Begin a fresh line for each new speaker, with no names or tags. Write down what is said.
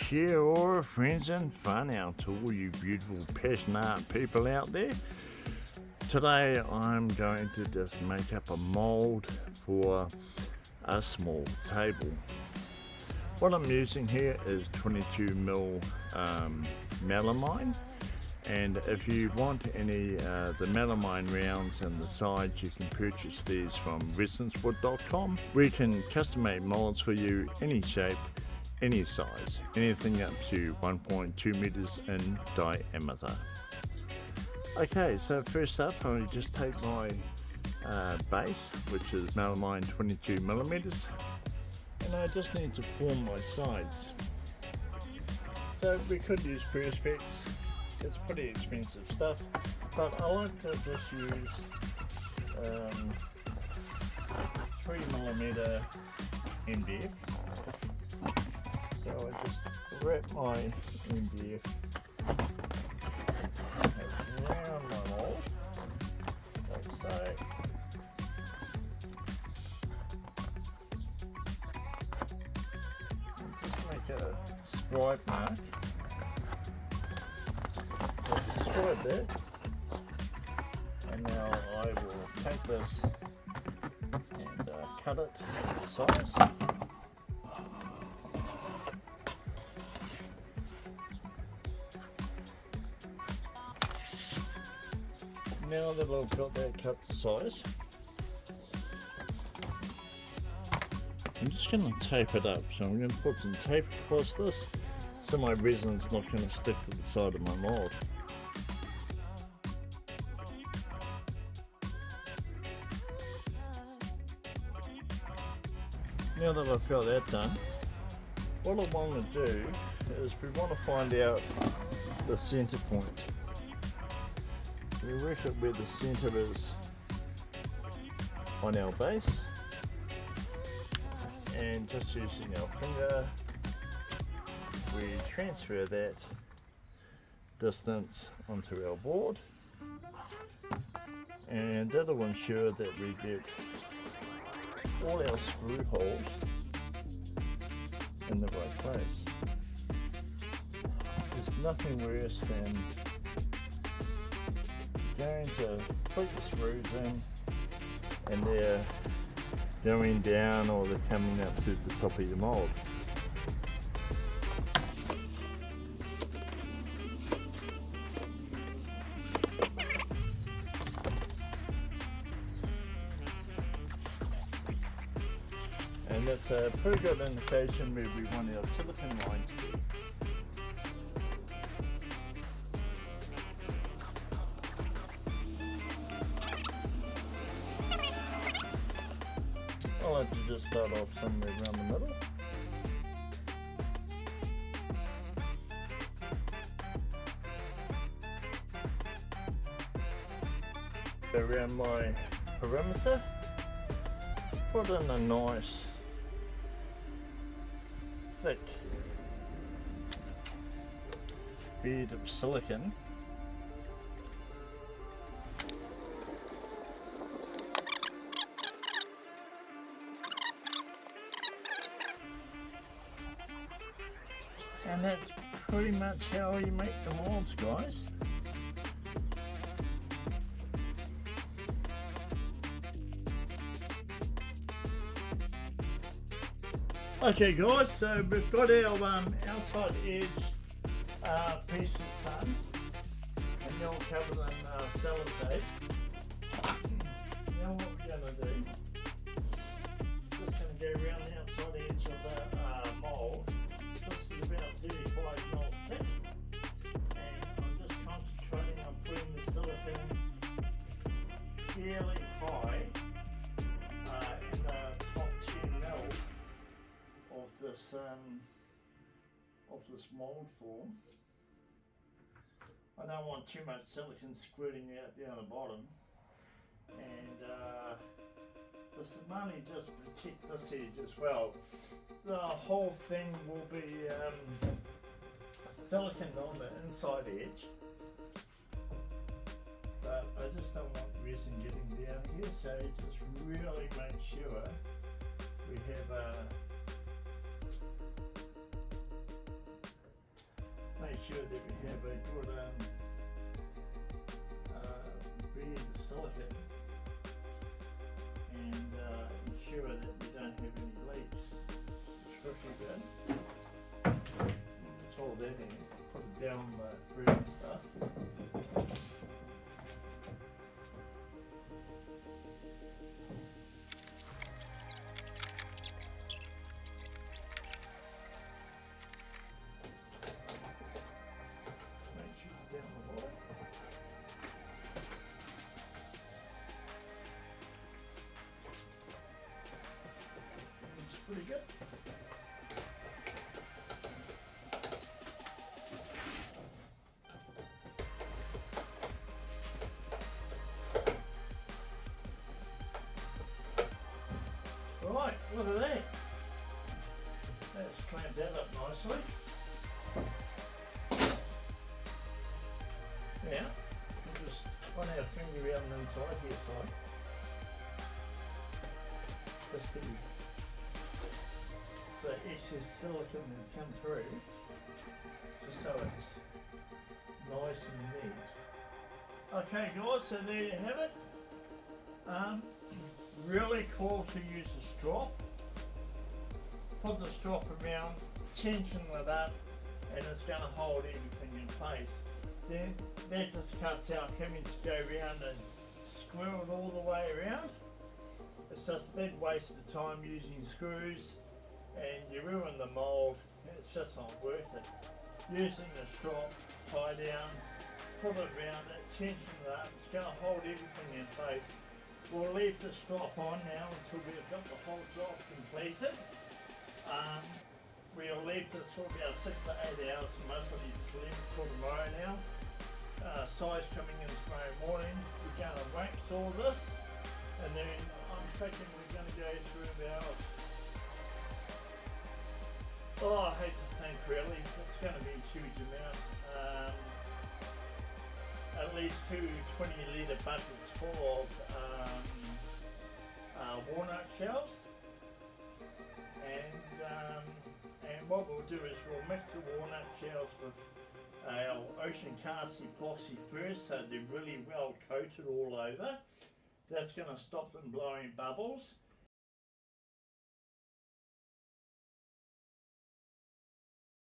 Kia friends and fun out to all you beautiful passionate people out there. Today I'm going to just make up a mould for a small table. What I'm using here is 22mm melamine, and if you want any the melamine rounds and the sides, you can purchase these from resinswood.com. We can custom make moulds for you, any shape, any size, anything up to 1.2 meters in diameter. Okay, so first up I just take my base, which is melamine 22 millimeters, and I just need to form my sides. So we could use perspex, it's pretty expensive stuff, but I like to just use 3mm MDF. So I just wrap my MDF around my mould, like so. And just make a scribe mark. So describe that, and now I will take this and cut it to size. Now that I've got that cut to size, I'm just going to tape it up. So I'm going to put some tape across this so my resin's not going to stick to the side of my mould. Now that I've got that done, what I want to do is we want to find out the centre point. We work out where the centre is on our base, and just using our finger we transfer that distance onto our board, and that'll ensure that we get all our screw holes in the right place. There's nothing worse than going to put the screws in and they're going down or they're coming up to the top of your mould. And that's a pretty good indication where we want our silicone line to be. I like to just start off somewhere around the middle. Around my perimeter, put in a nice thick bead of silicone. And that's pretty much how you make the moulds, guys. Okay guys, so we've got our outside edge pieces done, and they're all covered in sellotape. Now what we're going to do, just going to go around the outside edge of the mould. This is about 35 mil thick, and I'm just concentrating on putting the silicone fairly high in the top 10 mil of this mould form. I don't want too much silicone squirting out down the bottom, and this is mainly just to protect this edge as well. The whole thing will be silicone on the inside edge, but I just don't want resin getting down here, so just really make sure we have a sure that we have a good bead silicone and ensure that we don't have any leaks. It's pretty good. That's all that in. Put it down the green stuff. Make sure it's down the bottom. Looks pretty good. Right, look at that. That's clamped that up nicely. Now, we'll just run our finger around the inside here, side. Just the excess silicone has come through, just so it's nice and neat. Okay guys, so there you have it. Really cool to use a strop. Put the strop around, tension it up, and it's going to hold everything in place. Then that just cuts out having to go around and screw it all the way around. It's just a big waste of time using screws, and you ruin the mould. It's just not worth it. Using the strop, tie down, put it around it, tension it up. It's going to hold everything in place. We'll leave the strop on now until we've got the whole job completed. We'll leave this for about 6 to 8 hours, and most of you just leave it till tomorrow now. Size coming in tomorrow morning. We're going to wax all this, and then I'm thinking we're going to go through about, I hate to think really, it's going to be a huge amount. At least 2 20-litre buckets full of walnut shells, and what we'll do is we'll mix the walnut shells with our ocean cast epoxy first, so they're really well coated all over. That's going to stop them blowing bubbles,